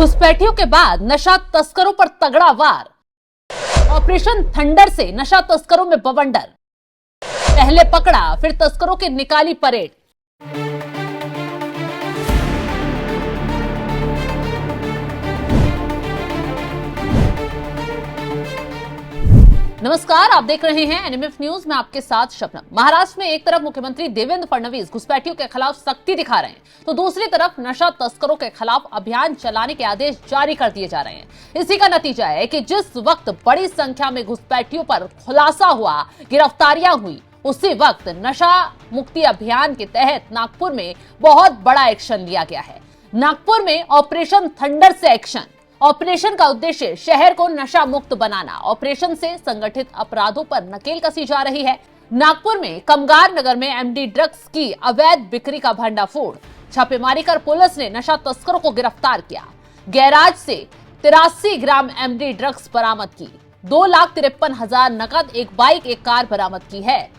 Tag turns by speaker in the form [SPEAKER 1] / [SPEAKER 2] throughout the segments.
[SPEAKER 1] घुसपैठियों के बाद नशा तस्करों पर तगड़ा वार। ऑपरेशन थंडर से नशा तस्करों में बवंडर। पहले पकड़ा फिर तस्करों की निकाली परेड। नमस्कार, आप देख रहे हैं एनएमएफ न्यूज में आपके साथ शबनम। महाराष्ट्र में एक तरफ मुख्यमंत्री देवेंद्र फडणवीस घुसपैठियों के खिलाफ सख्ती दिखा रहे हैं, तो दूसरी तरफ नशा तस्करों के खिलाफ अभियान चलाने के आदेश जारी कर दिए जा रहे हैं। इसी का नतीजा है कि जिस वक्त बड़ी संख्या में घुसपैठियों पर खुलासा हुआ, गिरफ्तारियां हुई, उसी वक्त नशा मुक्ति अभियान के तहत नागपुर में बहुत बड़ा एक्शन लिया गया है। नागपुर में ऑपरेशन थंडर से एक्शन। ऑपरेशन का उद्देश्य शहर को नशा मुक्त बनाना। ऑपरेशन से संगठित अपराधों पर नकेल कसी जा रही है। नागपुर में कमगार नगर में एमडी ड्रग्स की अवैध बिक्री का भंडाफोड़। छापेमारी कर पुलिस ने नशा तस्करों को गिरफ्तार किया। गैराज से 83 ग्राम एमडी ड्रग्स बरामद की। 2,53,000 नकद, एक बाइक, एक कार बरामद की है।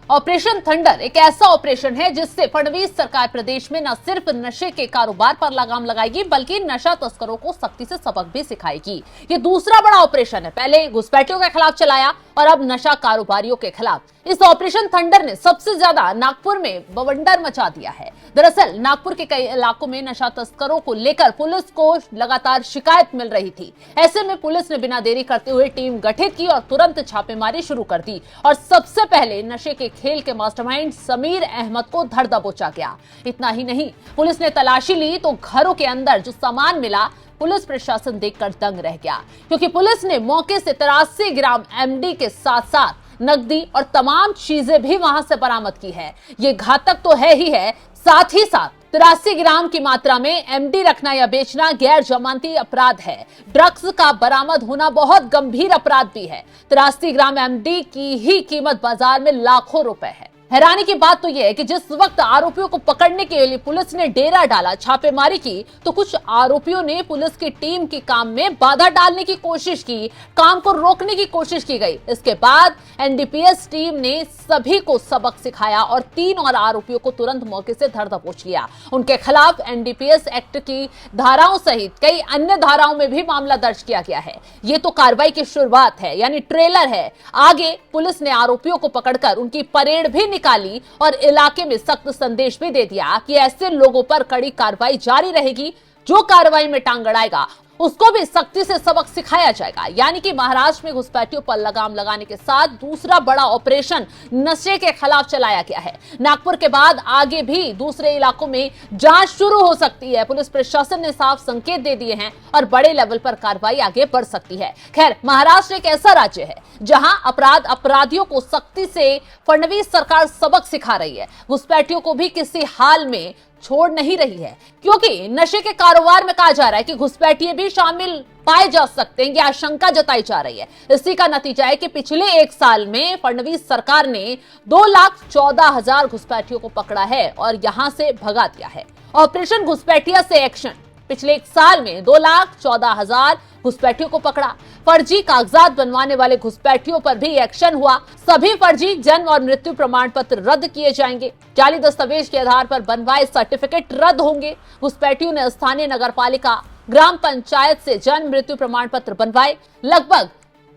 [SPEAKER 1] ऑपरेशन थंडर एक ऐसा ऑपरेशन है जिससे फडणवीस सरकार प्रदेश में न सिर्फ नशे के कारोबार पर लगाम लगाएगी, बल्कि नशा तस्करों को सख्ती से सबक भी सिखाएगी। ये दूसरा बड़ा ऑपरेशन है। पहले घुसपैठियों के खिलाफ चलाया और अब नशा कारोबारियों के खिलाफ। इस ऑपरेशन थंडर ने सबसे ज्यादा नागपुर में बवंडर मचा दिया है। दरअसल नागपुर के कई इलाकों में नशा तस्करों को लेकर पुलिस को लगातार शिकायत मिल रही थी। ऐसे में पुलिस ने बिना देरी करते हुए टीम गठित की और तुरंत छापेमारी शुरू कर दी। और सबसे पहले नशे के खेल के मास्टरमाइंड समीर अहमद को धर दबोचा गया। इतना ही नहीं, पुलिस ने तलाशी ली तो घरों के अंदर जो सामान मिला, पुलिस प्रशासन देखकर दंग रह गया, क्योंकि पुलिस ने मौके से 83 ग्राम एमडी के साथ साथ नकदी और तमाम चीजें भी वहां से बरामद की है। ये घातक तो है ही है, साथ ही साथ 83 ग्राम की मात्रा में एमडी रखना या बेचना गैर जमानती अपराध है। ड्रग्स का बरामद होना बहुत गंभीर अपराध भी है। 83 ग्राम एमडी की ही कीमत बाजार में लाखों रुपए है। हैरानी की बात तो यह है कि जिस वक्त आरोपियों को पकड़ने के लिए पुलिस ने डेरा डाला, छापेमारी की, तो कुछ आरोपियों ने पुलिस की टीम के काम में बाधा डालने की कोशिश की, काम को रोकने की कोशिश की गई। इसके बाद एनडीपीएस टीम ने सभी को सबक सिखाया और 3 और आरोपियों को तुरंत मौके से धर दबोच लिया। उनके खिलाफ एनडीपीएस एक्ट की धाराओं सहित कई अन्य धाराओं में भी मामला दर्ज किया गया है। ये तो कार्रवाई की शुरुआत है, यानी ट्रेलर है। आगे पुलिस ने आरोपियों को पकड़कर उनकी परेड भी निकाली और इलाके में सख्त संदेश भी दे दिया कि ऐसे लोगों पर कड़ी कार्रवाई जारी रहेगी। जो कार्रवाई में टांग अड़ाएगा उसको भी सख्ती से सबक सिखाया जाएगा। यानी कि महाराष्ट्र में घुसपैठियों पर लगाम लगाने के साथ दूसरा बड़ा ऑपरेशन नशे के खिलाफ चलाया गया है। नागपुर के बाद आगे भी दूसरे इलाकों में जांच शुरू हो सकती है। पुलिस प्रशासन ने साफ संकेत दे दिए हैं और बड़े लेवल पर कार्रवाई आगे बढ़ सकती है। खैर, महाराष्ट्र एक ऐसा राज्य है जहां अपराधियों को सख्ती से फडणवीस सरकार सबक सिखा रही है। घुसपैठियों को भी किसी हाल में छोड़ नहीं रही है, क्योंकि नशे के कारोबार में कहा जा रहा है कि घुसपैठिए भी शामिल पाए जा सकते हैं, ये आशंका जताई जा रही है। इसी का नतीजा है कि पिछले 1 साल में फडणवीस सरकार ने 2,14,000 घुसपैठियों को पकड़ा है और यहां से भगा दिया है। ऑपरेशन घुसपैठिया से एक्शन। पिछले 1 साल में 2,14,000 घुसपैठियों को पकड़ा। फर्जी कागजात बनवाने वाले घुसपैठियों पर भी एक्शन हुआ। सभी फर्जी जन्म और मृत्यु प्रमाण पत्र रद्द किए जाएंगे। जाली दस्तावेज के आधार पर बनवाए सर्टिफिकेट रद्द होंगे। घुसपैठियों ने स्थानीय नगरपालिका, ग्राम पंचायत से जन्म मृत्यु प्रमाण पत्र बनवाए। लगभग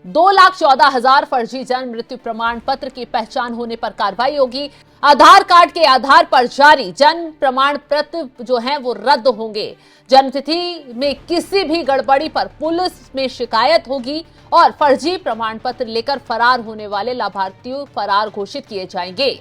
[SPEAKER 1] 2,14,000 फर्जी जन्म मृत्यु प्रमाण पत्र की पहचान होने पर कार्रवाई होगी। आधार कार्ड के आधार पर जारी जन्म प्रमाण पत्र जो हैं वो रद्द होंगे। जन्मतिथि में किसी भी गड़बड़ी पर पुलिस में शिकायत होगी और फर्जी प्रमाण पत्र लेकर फरार होने वाले लाभार्थी फरार घोषित किए जाएंगे।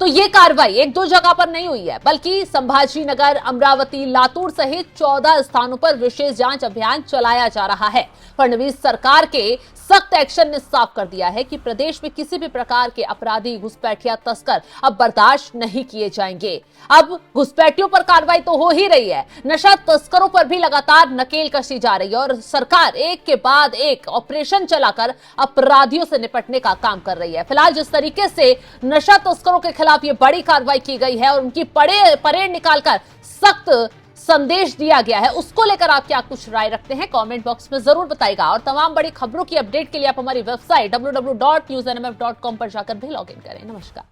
[SPEAKER 1] तो ये कार्रवाई 1-2 जगह पर नहीं हुई है, बल्कि संभाजी नगर, अमरावती, लातूर सहित 14 स्थानों पर विशेष जांच अभियान चलाया जा रहा है। फडणवीस सरकार के सख्त एक्शन ने साफ कर दिया है कि प्रदेश में किसी भी प्रकार के अपराधी, घुसपैठिया, तस्कर अब बर्दाश्त नहीं किए जाएंगे। अब घुसपैठियों पर कार्रवाई तो हो ही रही है, नशा तस्करों पर भी लगातार नकेल कसी जा रही है और सरकार एक के बाद एक ऑपरेशन चलाकर अपराधियों से निपटने का काम कर रही है। फिलहाल जिस तरीके से नशा तस्करों के खिलाफ ये बड़ी कार्रवाई की गई है और उनकी परेड निकालकर सख्त संदेश दिया गया है, उसको लेकर आप क्या कुछ राय रखते हैं, कमेंट बॉक्स में जरूर बताइएगा। और तमाम बड़ी खबरों की अपडेट के लिए आप हमारी वेबसाइट www.newsnmf.com पर जाकर भी लॉग इन करें। नमस्कार।